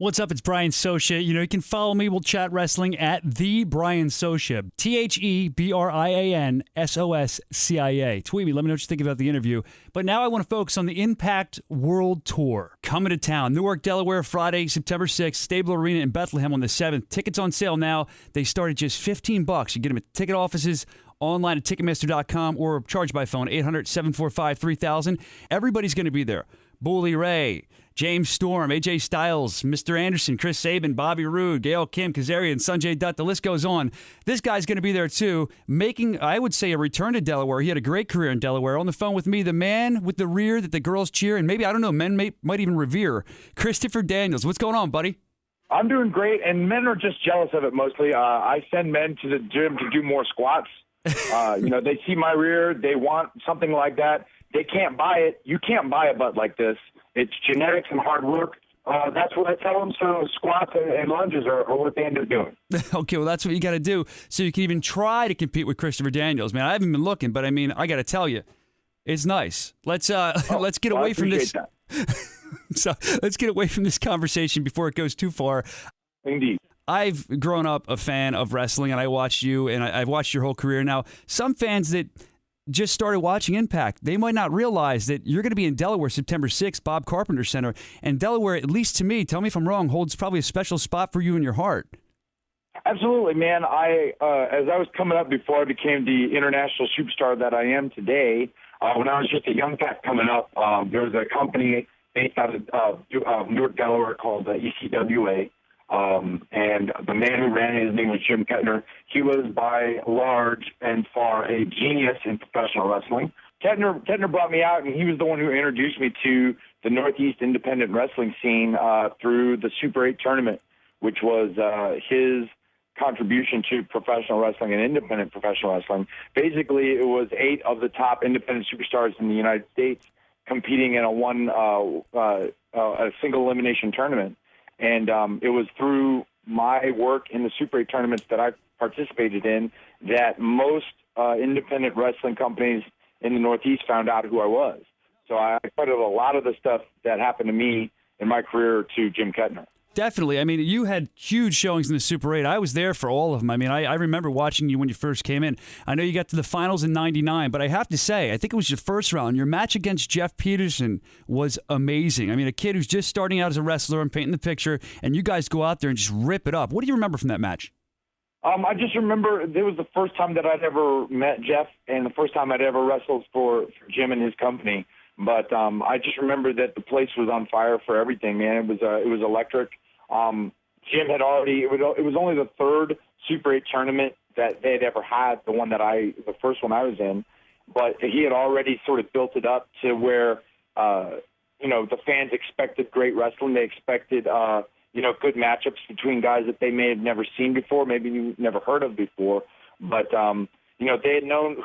What's up? It's Brian Soscia. You can follow me. We'll chat wrestling at the Brian Soscia. TheBrianSoscia. Tweet me. Let me know what you think about the interview. But now I want to focus on the Impact World Tour. Coming to town. Newark, Delaware, Friday, September 6th. Stable Arena in Bethlehem on the 7th. Tickets on sale now. They start at just $15. You get them at ticket offices, online at Ticketmaster.com, or charge by phone, 800-745-3000. Everybody's going to be there. Bully Ray, James Storm, AJ Styles, Mr. Anderson, Chris Sabin, Bobby Roode, Gail Kim, Kazarian, Sanjay Dutt. The list goes on. This guy's going to be there too, making, I would say, a return to Delaware. He had a great career in Delaware. On the phone with me, the man with the rear that the girls cheer, and maybe, I don't know, men might even revere, Christopher Daniels. What's going on, buddy? I'm doing great, and men are just jealous of it mostly. I send men to the gym to do more squats. They see my rear. They want something like that. They can't buy it. You can't buy a butt like this. It's genetics and hard work. That's what I tell them. So squats and lunges are what they end up doing. Okay, well, that's what you got to do so you can even try to compete with Christopher Daniels. Man, I haven't been looking, but I mean, I got to tell you, it's nice. Let's get away from this. So let's get away from this conversation before it goes too far. Indeed. I've grown up a fan of wrestling, and I watched you, and I've watched your whole career. Now, some fans that just started watching Impact, they might not realize that you're going to be in Delaware September 6th, Bob Carpenter Center. And Delaware, at least to me, tell me if I'm wrong, holds probably a special spot for you in your heart. Absolutely, man. As I was coming up before I became the international superstar that I am today, when I was just a young cat coming up, there was a company based out of Newark, Delaware called ECWA. And the man who ran it, his name was Jim Kettner. He was by large and far a genius in professional wrestling. Kettner brought me out, and he was the one who introduced me to the Northeast independent wrestling scene through the Super 8 tournament, which was his contribution to professional wrestling and independent professional wrestling. Basically, it was 8 of the top independent superstars in the United States competing in a single elimination tournament. And it was through my work in the Super 8 tournaments that I participated in that most independent wrestling companies in the Northeast found out who I was. So I credit a lot of the stuff that happened to me in my career to Jim Kettner. Definitely. I mean, you had huge showings in the Super 8. I was there for all of them. I mean, I remember watching you when you first came in. I know you got to the finals in 99, but I have to say, I think it was your first round. Your match against Jeff Peterson was amazing. I mean, a kid who's just starting out as a wrestler and painting the picture, and you guys go out there and just rip it up. What do you remember from that match? I just remember it was the first time that I'd ever met Jeff and the first time I'd ever wrestled for Jim and his company. But I just remember that the place was on fire for everything, man. It was electric. Jim had already, it was only the third Super 8 tournament that they had ever had, the first one I was in, but he had already sort of built it up to where, the fans expected great wrestling. They expected, good matchups between guys that they may have never seen before, maybe you never heard of before. But, they had known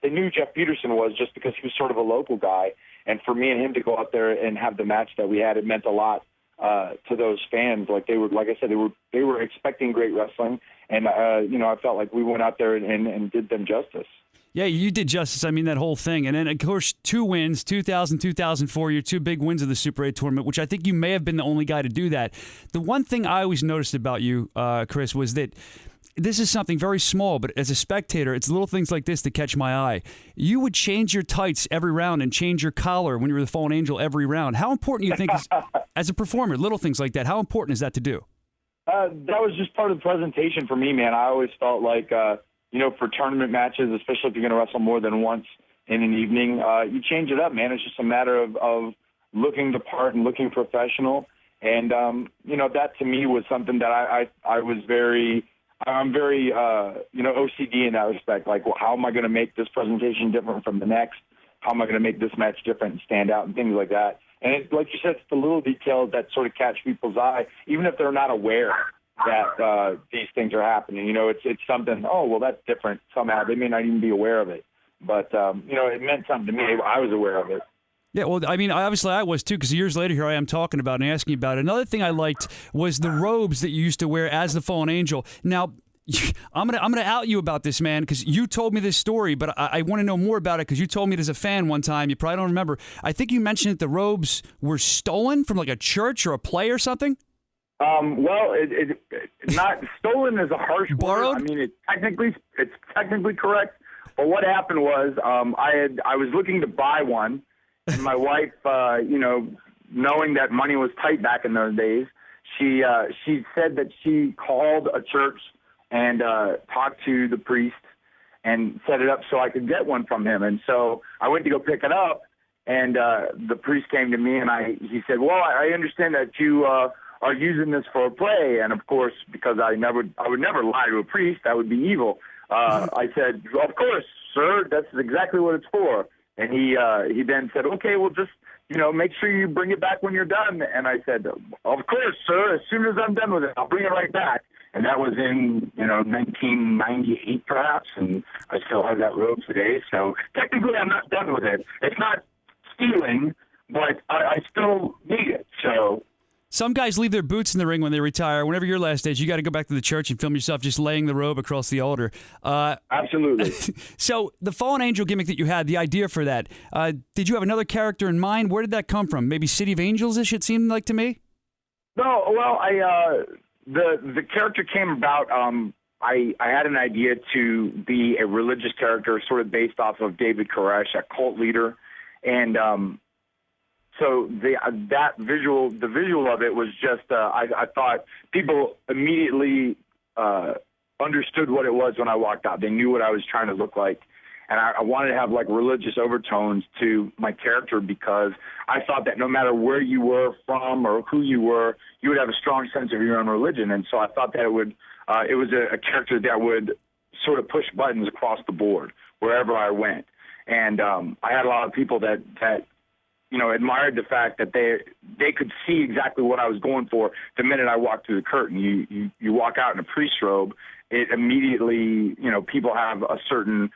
they knew Jeff Peterson was just because he was sort of a local guy. And for me and him to go out there and have the match that we had, it meant a lot to those fans. Like I said, they were expecting great wrestling, and I felt like we went out there and did them justice. Yeah, you did justice. I mean, that whole thing. And then, of course, 2 wins, 2000, 2004, your 2 big wins of the Super 8 tournament, which I think you may have been the only guy to do that. The one thing I always noticed about you, Chris, was that this is something very small, but as a spectator, it's little things like this that catch my eye. You would change your tights every round and change your collar when you were the Fallen Angel every round. How important do you think, as a performer, little things like that, how important is that to do? That was just part of the presentation for me, man. I always felt like, for tournament matches, especially if you're going to wrestle more than once in an evening, you change it up, man. It's just a matter of looking the part and looking professional. And, that to me was something that I'm very, OCD in that respect. Like, well, how am I going to make this presentation different from the next? How am I going to make this match different and stand out and things like that? And like you said, it's the little details that sort of catch people's eye, even if they're not aware that these things are happening. It's something, oh, well, that's different somehow. They may not even be aware of it. But, it meant something to me. I was aware of it. Yeah, well, I mean, obviously I was too, because years later here I am talking about and asking about it. Another thing I liked was the robes that you used to wear as the Fallen Angel. Now, I'm gonna out you about this, man, because you told me this story, but I want to know more about it because you told me it as a fan one time. You probably don't remember. I think you mentioned that the robes were stolen from like a church or a play or something. Well, not stolen is a harsh Borrowed? word. I mean, it's technically correct. But what happened was, I was looking to buy one, and my wife, knowing that money was tight back in those days, she said that she called a church and talked to the priest and set it up so I could get one from him. And so I went to go pick it up, and the priest came to me and he said, "Well, I understand that you are using this for a play." And of course, because I would never lie to a priest, that would be evil. I said, "Of course, sir, that's exactly what it's for." And he then said, "Okay, well, just make sure you bring it back when you're done." And I said, "Of course, sir. As soon as I'm done with it, I'll bring it right back." And that was in 1998, perhaps, and I still have that robe today. So technically, I'm not done with it. It's not stealing, but I still need it. So. Some guys leave their boots in the ring when they retire. Whenever your last stage, you got to go back to the church and film yourself just laying the robe across the altar. Absolutely. So the fallen angel gimmick that you had, the idea for that, did you have another character in mind? Where did that come from? Maybe City of Angels-ish, it seemed like to me? No, well, the character came about. I had an idea to be a religious character, sort of based off of David Koresh, a cult leader, and so the visual of it was just I thought people immediately understood what it was when I walked out. They knew what I was trying to look like. And I wanted to have like religious overtones to my character because I thought that no matter where you were from or who you were, you would have a strong sense of your own religion. And so I thought that it was a character that would sort of push buttons across the board wherever I went. And I had a lot of people that admired the fact that they could see exactly what I was going for the minute I walked through the curtain. You walk out in a priest robe, it immediately, people have a certain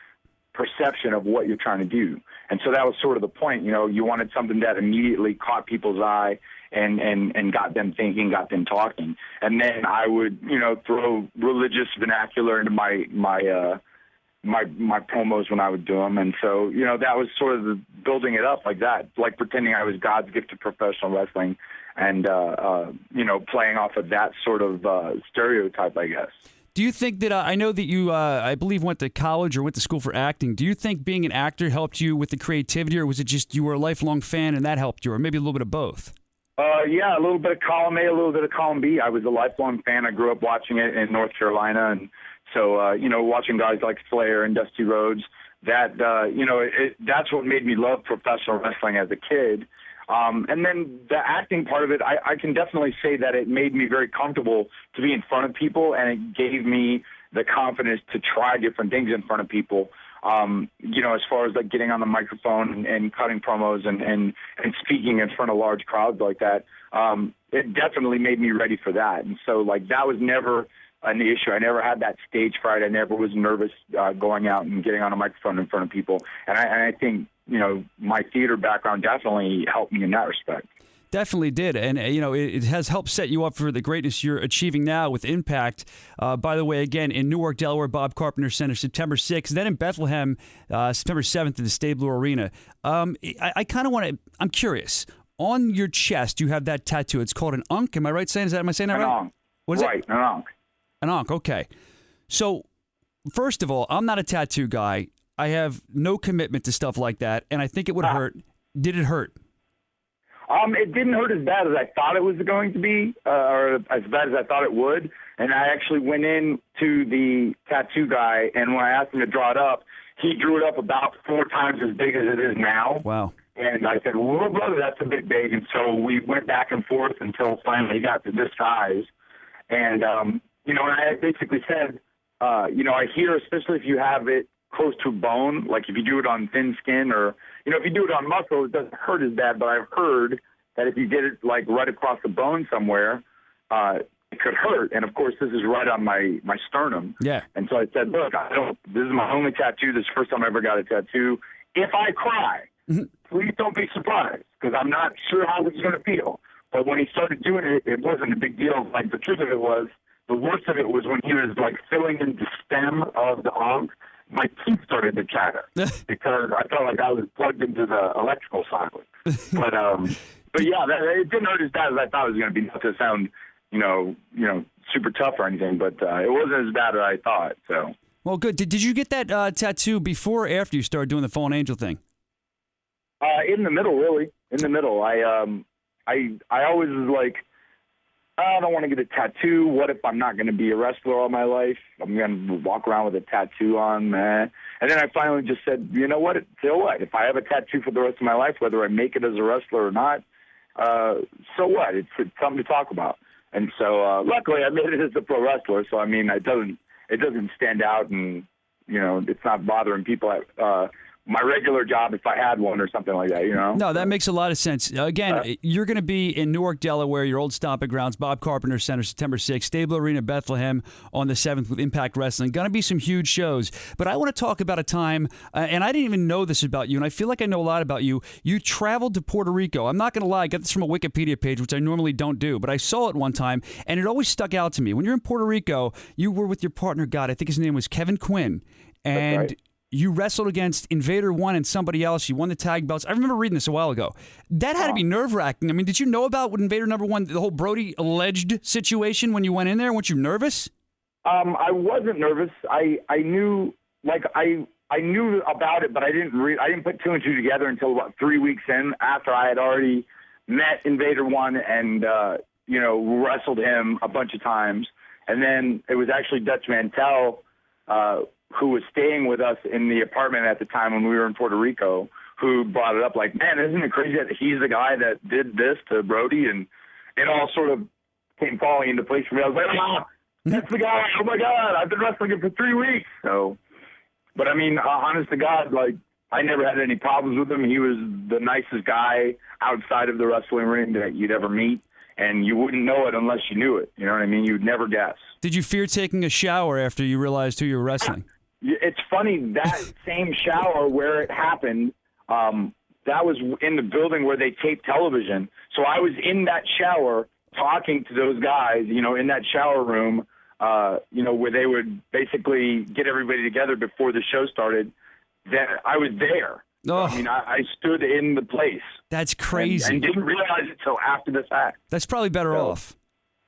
perception of what you're trying to do. And so that was sort of the point. You wanted something that immediately caught people's eye and got them thinking, got them talking. And then I would, throw religious vernacular into my promos when I would do them. And so, that was sort of building it up like that, like pretending I was God's gift to professional wrestling and, playing off of that sort of stereotype, I guess. Do you think that, I know that you, I believe, went to college or went to school for acting. Do you think being an actor helped you with the creativity, or was it just you were a lifelong fan and that helped you, or maybe a little bit of both? Yeah, a little bit of column A, a little bit of column B. I was a lifelong fan. I grew up watching it in North Carolina, and so, watching guys like Flair and Dusty Rhodes, that's what made me love professional wrestling as a kid. And then the acting part of it, I can definitely say that it made me very comfortable to be in front of people, and it gave me the confidence to try different things in front of people. As far as like getting on the microphone and cutting promos and speaking in front of large crowds like that, it definitely made me ready for that. And so like that was never an issue. I never had that stage fright. I never was nervous going out and getting on a microphone in front of people. And I think, my theater background definitely helped me in that respect. Definitely did. And, it has helped set you up for the greatness you're achieving now with Impact. By the way, again, in Newark, Delaware, Bob Carpenter Center, September 6th. Then in Bethlehem, September 7th at the Stabler Arena. I kind of want to, I'm curious. On your chest, you have that tattoo. It's called an Ankh. Am I right saying? Am I saying that right? What is it? An Ankh. An Ankh, okay. So, first of all, I'm not a tattoo guy. I have no commitment to stuff like that, and I think it would hurt. Did it hurt? It didn't hurt as bad as I thought it was going to be, or as bad as I thought it would. And I actually went in to the tattoo guy, and when I asked him to draw it up, he drew it up about 4 times as big as it is now. Wow. And I said, well, brother, that's a bit big. And so we went back and forth until finally he got to this size. And, and I basically said, I hear, especially if you have it close to bone, like if you do it on thin skin or, if you do it on muscle, it doesn't hurt as bad. But I've heard that if you get it like right across the bone somewhere, it could hurt. And of course, this is right on my sternum. Yeah. And so I said, look, this is my only tattoo. This is the first time I ever got a tattoo. If I cry, please don't be surprised because I'm not sure how this is going to feel. But when he started doing it, it wasn't a big deal. Like the truth of it was, the worst of it was when he was like filling in the stem of the Ankh. My teeth started to chatter because I felt like I was plugged into the electrical socket. But yeah, it didn't hurt as bad as I thought it was going to be. Not to sound super tough or anything, but it wasn't as bad as I thought. So. Well, good. Did you get that tattoo before or after you started doing the fallen angel thing? In the middle, really. In the middle. I always was like, I don't want to get a tattoo. What if I'm not going to be a wrestler all my life? I'm going to walk around with a tattoo on, man. And then I finally just said, you know what? So what? If I have a tattoo for the rest of my life, whether I make it as a wrestler or not, so what? It's something to talk about. And so luckily I made it as a pro wrestler. So, I mean, it doesn't stand out, and, it's not bothering people at my regular job if I had one or something like that, No, that makes a lot of sense. Again, you're going to be in Newark, Delaware, your old stomping grounds, Bob Carpenter Center, September 6th, Stable Arena, Bethlehem on the 7th with Impact Wrestling. Going to be some huge shows. But I want to talk about a time, and I didn't even know this about you, and I feel like I know a lot about you. You traveled to Puerto Rico. I'm not going to lie, I got this from a Wikipedia page, which I normally don't do, but I saw it one time, and it always stuck out to me. When you're in Puerto Rico, you were with your partner, God, I think his name was Kevin Quinn, and that's right. You wrestled against Invader 1 and somebody else. You won the tag belts. I remember reading this a while ago. That had to be nerve-wracking. I mean, did you know about Invader number 1, the whole Brody alleged situation when you went in there? Weren't you nervous? I wasn't nervous. I knew, I knew about it, but I didn't put 2 and 2 together until about 3 weeks in, after I had already met Invader 1 and, wrestled him a bunch of times. And then it was actually Dutch Mantel, who was staying with us in the apartment at the time when we were in Puerto Rico, who brought it up like, man, isn't it crazy that he's the guy that did this to Brody? And it all sort of came falling into place for me. I was like, that's the guy. Oh, my God, I've been wrestling him for 3 weeks. So, but, I mean, honest to God, I never had any problems with him. He was the nicest guy outside of the wrestling ring that you'd ever meet. And you wouldn't know it unless you knew it. You know what I mean? You'd never guess. Did you fear taking a shower after you realized who you were wrestling? It's funny, that same shower where it happened, that was in the building where they tape television. So I was in that shower talking to those guys, in that shower room, where they would basically get everybody together before the show started. That I was there. Oh. I mean, I stood in the place. That's crazy. And didn't realize it until after the fact. That's probably better off.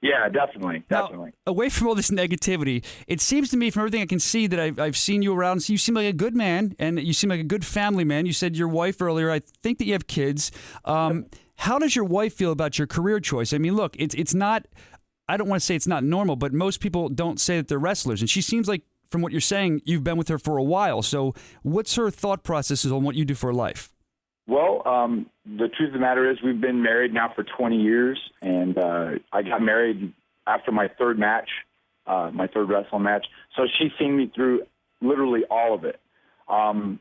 Yeah, definitely. Now, away from all this negativity, it seems to me from everything I can see that I've seen you around, you seem like a good man, and you seem like a good family man. You said your wife earlier, I think that you have kids. How does your wife feel about your career choice? I mean, look, it's not, I don't want to say it's not normal, but most people don't say that they're wrestlers. And she seems like, from what you're saying, you've been with her for a while. So what's her thought processes on what you do for life? Well, the truth of the matter is we've been married now for 20 years, and I got married after my third match, my third wrestling match. So she's seen me through literally all of it. And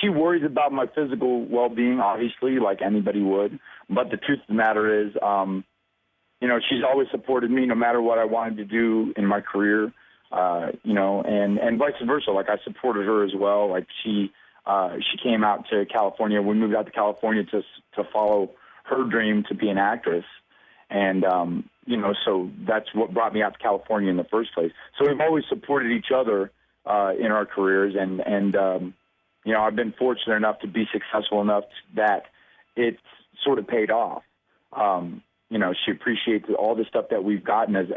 she worries about my physical well-being, obviously, like anybody would. But the truth of the matter is, she's always supported me no matter what I wanted to do in my career, and vice versa. Like, I supported her as well. Like, she came out to California. We moved out to California to follow her dream to be an actress. And, so that's what brought me out to California in the first place. So we've always supported each other in our careers. And I've been fortunate enough to be successful enough that it's sort of paid off. She appreciates all the stuff that we've gotten as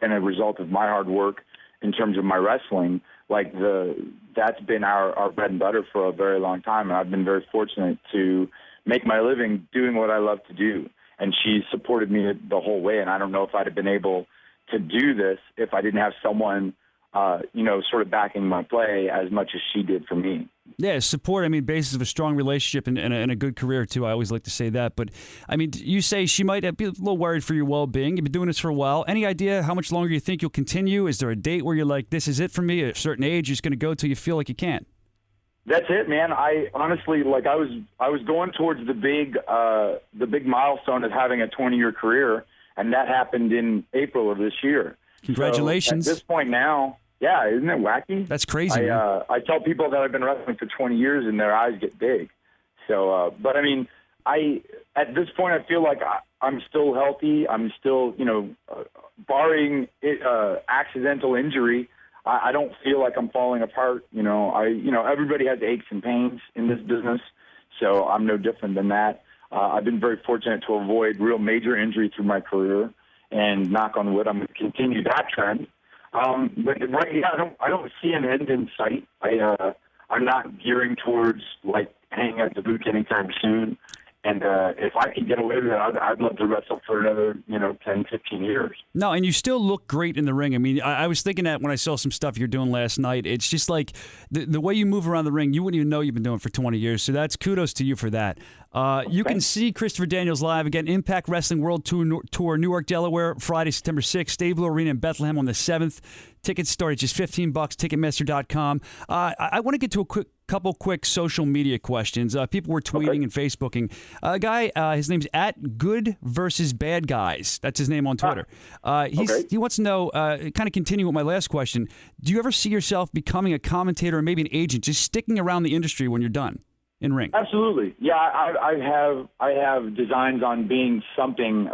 been a result of my hard work in terms of my wrestling. That's been our bread and butter for a very long time. And I've been very fortunate to make my living doing what I love to do. And she supported me the whole way. And I don't know if I'd have been able to do this if I didn't have someone, sort of backing my play as much as she did for me. Yeah, support, basis of a strong relationship and a good career, too. I always like to say that. But, you say she might be a little worried for your well-being. You've been doing this for a while. Any idea how much longer you think you'll continue? Is there a date where you're like, this is it for me? At a certain age, you're just going to go till you feel like you can't? That's it, man. I honestly, I was going towards the big milestone of having a 20-year career, and that happened in April of this year. Congratulations. So at this point now, yeah, isn't it wacky? That's crazy. I tell people that I've been wrestling for 20 years, and their eyes get big. So, but at this point, I feel like I'm still healthy. I'm still, barring accidental injury, I don't feel like I'm falling apart. Everybody has aches and pains in this business, so I'm no different than that. I've been very fortunate to avoid real major injury through my career, and knock on wood, I'm going to continue that trend. But right now, I don't see an end in sight. I'm not gearing towards like hanging at the booth anytime soon. And if I could get away with it, I'd love to wrestle for another, 10, 15 years. No, and you still look great in the ring. I mean, I was thinking that when I saw some stuff you're doing last night. It's just like the way you move around the ring, you wouldn't even know you've been doing for 20 years. So that's kudos to you for that. You can see Christopher Daniels live again, Impact Wrestling World Tour, Newark, Delaware, Friday, September 6th, Stabler Arena in Bethlehem on the 7th. Tickets start at just $15, Ticketmaster.com. I want to get to a couple quick social media questions. People were tweeting and Facebooking. A guy, his name's @Good versus Bad Guys. That's his name on Twitter. He wants to know, kind of continue with my last question. Do you ever see yourself becoming a commentator or maybe an agent, just sticking around the industry when you're done in ring? Absolutely. Yeah, I have designs on being something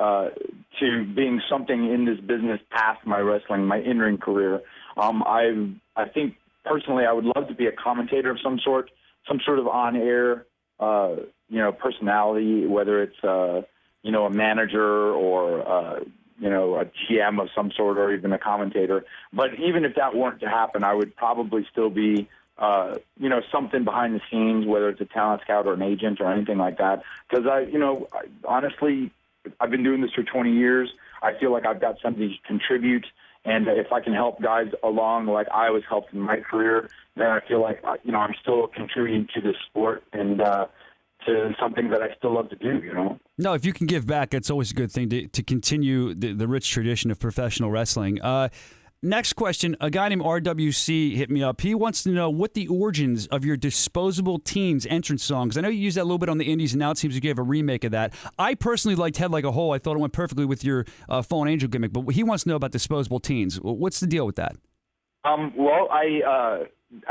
in this business past my wrestling, my in-ring career. I think personally I would love to be a commentator of some sort of on-air, personality, whether it's, a manager or, a GM of some sort or even a commentator. But even if that weren't to happen, I would probably still be, something behind the scenes, whether it's a talent scout or an agent or anything like that. Because honestly, I've been doing this for 20 years. I feel like I've got something to contribute. And if I can help guys along like I was helped in my career, then I feel like, I'm still contributing to this sport and to something that I still love to do, No, if you can give back, it's always a good thing to continue the rich tradition of professional wrestling. Next question, a guy named RWC hit me up. He wants to know what the origins of your Disposable Teens entrance songs. I know you used that a little bit on the Indies, and now it seems you gave a remake of that. I personally liked Head Like a Hole. I thought it went perfectly with your Fallen Angel gimmick, but he wants to know about Disposable Teens. What's the deal with that? Well, I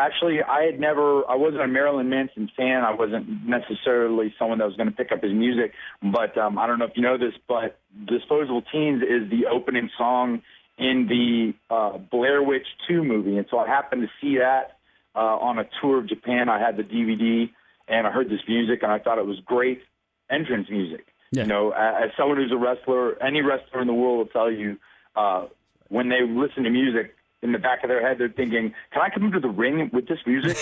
wasn't a Marilyn Manson fan. I wasn't necessarily someone that was going to pick up his music, but I don't know if you know this, but Disposable Teens is the opening song in the Blair Witch 2 movie. And so I happened to see that on a tour of Japan. I had the DVD, and I heard this music, and I thought it was great entrance music. Yeah. As someone who's a wrestler, any wrestler in the world will tell you when they listen to music, in the back of their head, they're thinking, can I come into the ring with this music?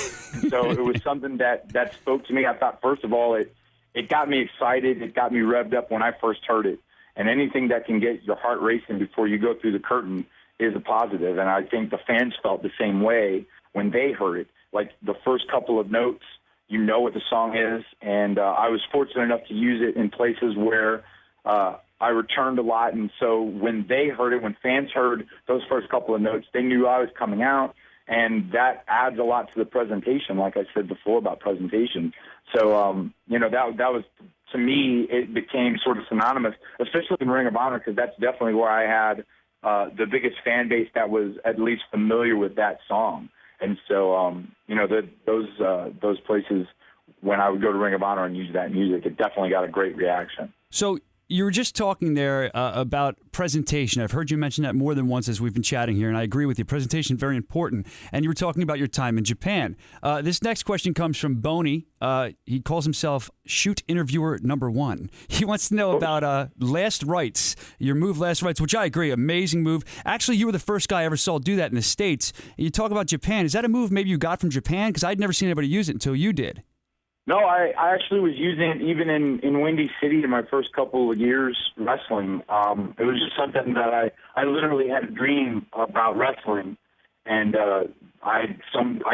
So it was something that spoke to me. I thought, first of all, it got me excited. It got me revved up when I first heard it. And anything that can get your heart racing before you go through the curtain is a positive. And I think the fans felt the same way when they heard it. Like the first couple of notes, you know what the song is. And I was fortunate enough to use it in places where I returned a lot. And so when they heard it, when fans heard those first couple of notes, they knew I was coming out. And that adds a lot to the presentation, like I said before about presentation. So, that was, to me, it became sort of synonymous, especially in Ring of Honor, because that's definitely where I had the biggest fan base that was at least familiar with that song. And so, those places, when I would go to Ring of Honor and use that music, it definitely got a great reaction. So you were just talking there about presentation. I've heard you mention that more than once as we've been chatting here, and I agree with you. Presentation, very important. And you were talking about your time in Japan. This next question comes from Boney. He calls himself Shoot Interviewer Number 1. He wants to know about Last Rites, your move Last Rites, which I agree, amazing move. Actually, you were the first guy I ever saw do that in the States. You talk about Japan. Is that a move maybe you got from Japan? Because I'd never seen anybody use it until you did. No, I actually was using it even in Windy City in my first couple of years wrestling. It was just something that I literally had a dream about wrestling, and I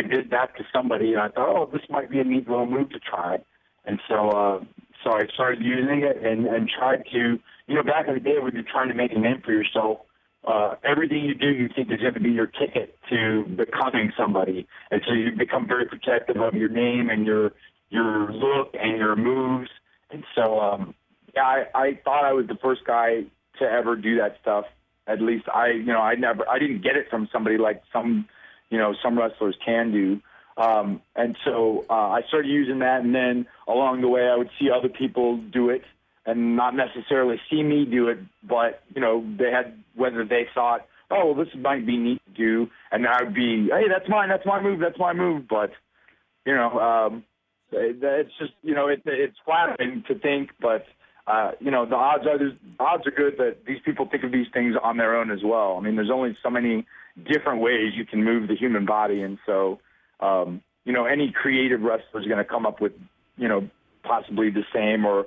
did that to somebody, and I thought, oh, this might be a neat little move to try. And so I started using it and tried to, back in the day when you're trying to make a name for yourself, everything you do you think is going to be your ticket to becoming somebody. And so you become very protective of your name and your look and your moves. And so, I thought I was the first guy to ever do that stuff. At least I didn't get it from somebody like some wrestlers can do. And so I started using that, and then along the way I would see other people do it and not necessarily see me do it, but, they had, whether they thought, oh, well, this might be neat to do, and I would be, hey, that's my move. But, it's just, it's flattering to think, but the odds are good that these people think of these things on their own as well. I mean, there's only so many different ways you can move the human body, and so any creative wrestler is going to come up with possibly the same or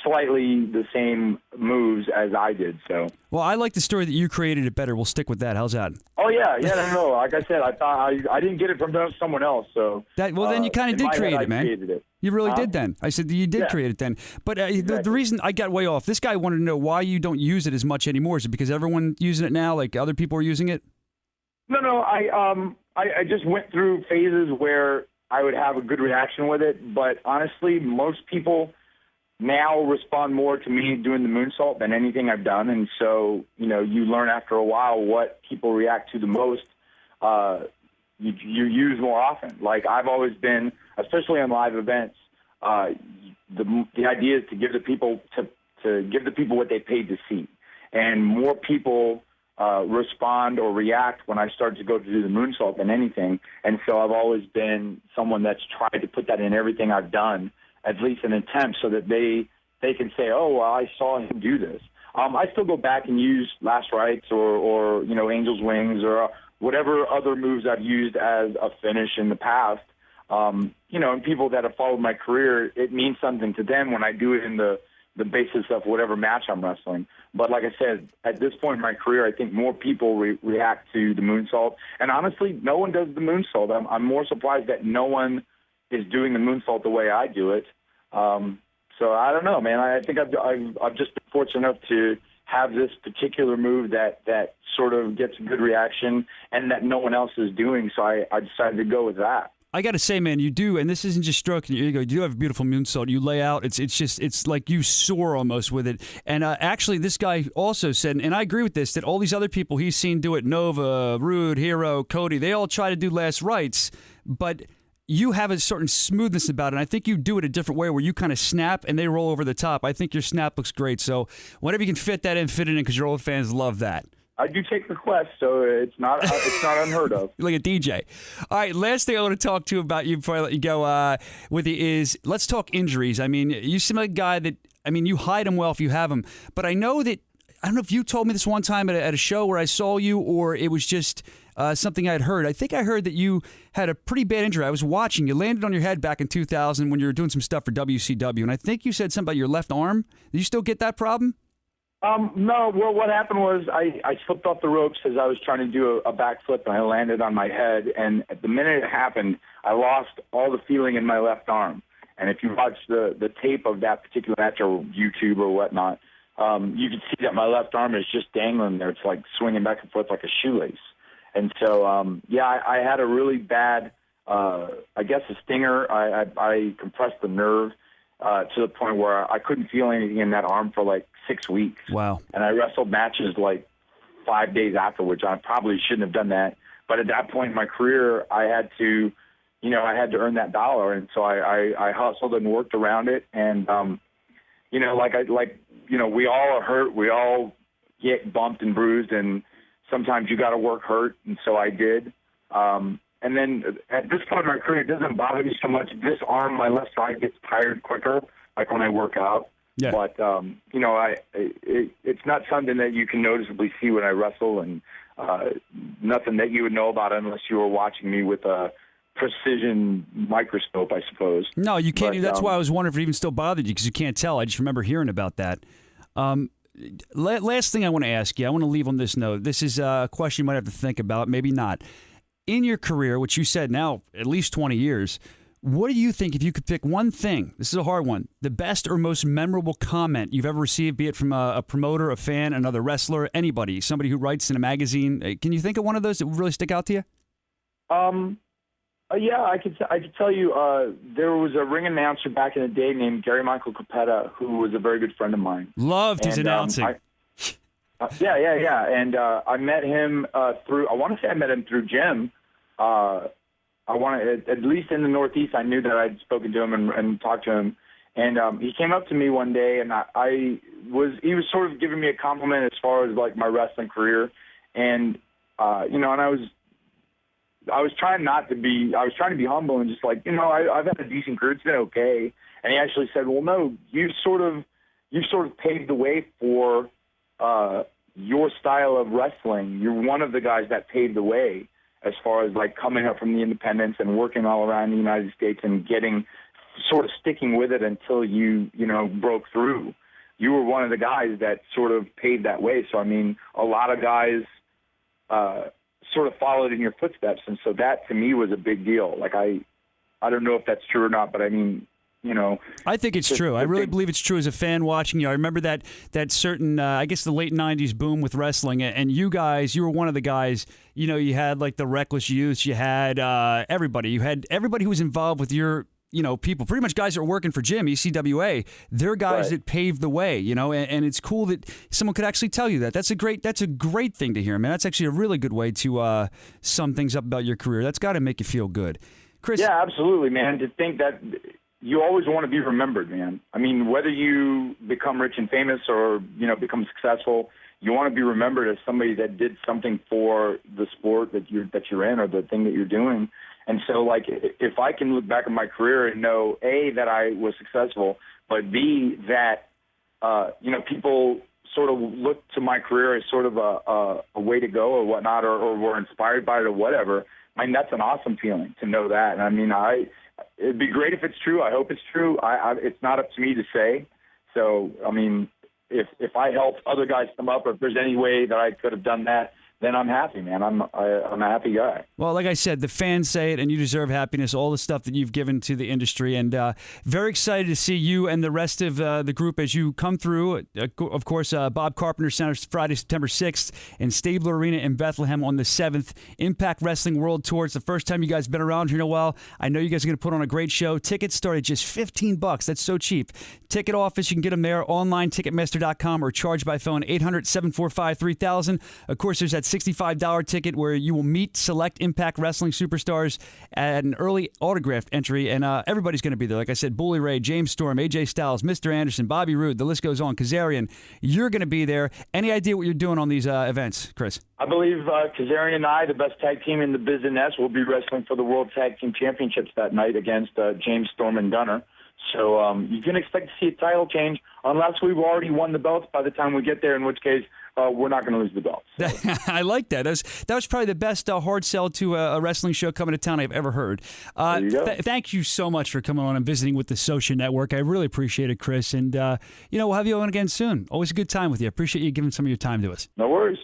slightly the same moves as I did. So. Well, I like the story that you created it better. We'll stick with that. How's that? Oh yeah, no. Like I said, I thought I didn't get it from someone else. So then you kind of did create it, man. It. You really did then. I said you did create it then. But Exactly. the reason I got way off, this guy wanted to know why you don't use it as much anymore. Is it because everyone's using it now, like other people are using it? No. I just went through phases where I would have a good reaction with it, but honestly, most people now respond more to me doing the moonsault than anything I've done, and so you learn after a while what people react to the most. You use more often. Like I've always been, especially on live events, the idea is to give the people to give the people what they paid to see, and more people respond or react when I start to go to do the moonsault than anything. And so I've always been someone that's tried to put that in everything I've done, at least an attempt, so that they can say, oh, well, I saw him do this. I still go back and use last rites or angel's wings or whatever other moves I've used as a finish in the past. And people that have followed my career, it means something to them when I do it in the basis of whatever match I'm wrestling. But like I said, at this point in my career, I think more people react to the moonsault. And honestly, no one does the moonsault. I'm more surprised that no one is doing the moonsault the way I do it. So I don't know, man. I think I've just been fortunate enough to have this particular move that sort of gets a good reaction and that no one else is doing. So I decided to go with that. I got to say, man, you do, and this isn't just stroking your ego. You do have a beautiful moonsault. You lay out. It's like you soar almost with it. And actually, this guy also said, and I agree with this, that all these other people he's seen do it, Nova, Rude, Hero, Cody, they all try to do last rites, but you have a certain smoothness about it. And I think you do it a different way where you kind of snap and they roll over the top. I think your snap looks great. So whenever you can fit that in, fit it in, because your old fans love that. I do take requests, so it's not unheard of. You're like a DJ. All right, last thing I want to talk to you about you before I let you go with you is let's talk injuries. I mean, you seem like a guy that, you hide them well if you have them. But I know that, I don't know if you told me this one time at a show where I saw you or it was just something I'd heard. I think I heard that you had a pretty bad injury. I was watching. You landed on your head back in 2000 when you were doing some stuff for WCW. And I think you said something about your left arm. Do you still get that problem? No. Well, what happened was I slipped off the ropes as I was trying to do a backflip, and I landed on my head. And at the minute it happened, I lost all the feeling in my left arm. And if you watch the tape of that particular match or YouTube or whatnot, you can see that my left arm is just dangling there. It's like swinging back and forth like a shoelace. And so, I had a really bad, I guess a stinger. I compressed the nerve to the point where I couldn't feel anything in that arm for like 6 weeks. Wow. And I wrestled matches like 5 days afterwards. I probably shouldn't have done that. But at that point in my career, I had to earn that dollar. And so I hustled and worked around it. And, we all are hurt. We all get bumped and bruised, and sometimes you got to work hurt. And so I did. And then at this point in my career, it doesn't bother me so much. This arm, my left side, gets tired quicker, like when I work out. Yeah. But, it's not something that you can noticeably see when I wrestle, and nothing that you would know about unless you were watching me with a precision microscope, I suppose. No, you can't. But, that's why I was wondering if it even still bothered you, because you can't tell. I just remember hearing about that. Last thing I want to ask you, I want to leave on this note. This is a question you might have to think about, maybe not. In your career, which you said now at least 20 years, what do you think, if you could pick one thing, this is a hard one, the best or most memorable comment you've ever received, be it from a promoter, a fan, another wrestler, anybody, somebody who writes in a magazine? Can you think of one of those that would really stick out to you? Yeah, I could tell you there was a ring announcer back in the day named Gary Michael Capetta, who was a very good friend of mine. Loved his announcing. Yeah. And I met him through Jim. At least in the Northeast, I knew that I'd spoken to him and talked to him. And he came up to me one day, and he was sort of giving me a compliment as far as like my wrestling career. And, and I was I was trying to be humble and just like, I've had a decent career. It's been okay. And he actually said, well, no, you sort of paved the way for your style of wrestling. You're one of the guys that paved the way as far as like coming up from the independents and working all around the United States and sort of sticking with it until you broke through. You were one of the guys that sort of paved that way. So, I mean, a lot of guys sort of followed in your footsteps. And so that to me was a big deal. Like, I don't know if that's true or not, but I mean, I think it's true. I really believe it's true as a fan watching you. I remember that certain, I guess the late 90s boom with wrestling, and you were one of the guys, you had like the Reckless Youths, you had everybody. You had everybody who was involved with your, people, pretty much guys that are working for Jim, ECWA. They're guys that paved the way, and it's cool that someone could actually tell you that. That's a great thing to hear, man. That's actually a really good way to sum things up about your career. That's got to make you feel good. Chris? Yeah, absolutely, man. To think that you always want to be remembered, man. I mean, whether you become rich and famous or, become successful, you want to be remembered as somebody that did something for the sport that you're in or the thing that you're doing. And so, like, if I can look back at my career and know, A, that I was successful, but B, that, people sort of look to my career as sort of a way to go or whatnot, or were inspired by it or whatever, I mean, that's an awesome feeling to know that. And I mean, it'd be great if it's true. I hope it's true. It's not up to me to say. So, I mean, if I help other guys come up, or if there's any way that I could have done that, then I'm happy, man. I'm a happy guy. Well, like I said, the fans say it, and you deserve happiness, all the stuff that you've given to the industry. And very excited to see you and the rest of the group as you come through. Of course, Bob Carpenter Center, Friday, September 6th, and Stabler Arena in Bethlehem on the 7th. Impact Wrestling World Tour. It's the first time you guys have been around here in a while. I know you guys are going to put on a great show. Tickets start at just $15. That's so cheap. Ticket office, you can get them there, online, Ticketmaster.com, or charge by phone, 800-745-3000. Of course, there's that $65 ticket where you will meet select Impact Wrestling superstars at an early autographed entry, and everybody's going to be there. Like I said, Bully Ray, James Storm, AJ Styles, Mr. Anderson, Bobby Roode, the list goes on, Kazarian. You're going to be there. Any idea what you're doing on these events, Chris? I believe Kazarian and I, the best tag team in the business, will be wrestling for the World Tag Team Championships that night against James Storm and Gunner. So you can expect to see a title change unless we've already won the belts by the time we get there, in which case we're not going to lose the belts. So. I like that. That was probably the best hard sell to a wrestling show coming to town I've ever heard. There you go. Thank you so much for coming on and visiting with the Soscia Network. I really appreciate it, Chris. And, we'll have you on again soon. Always a good time with you. I appreciate you giving some of your time to us. No worries.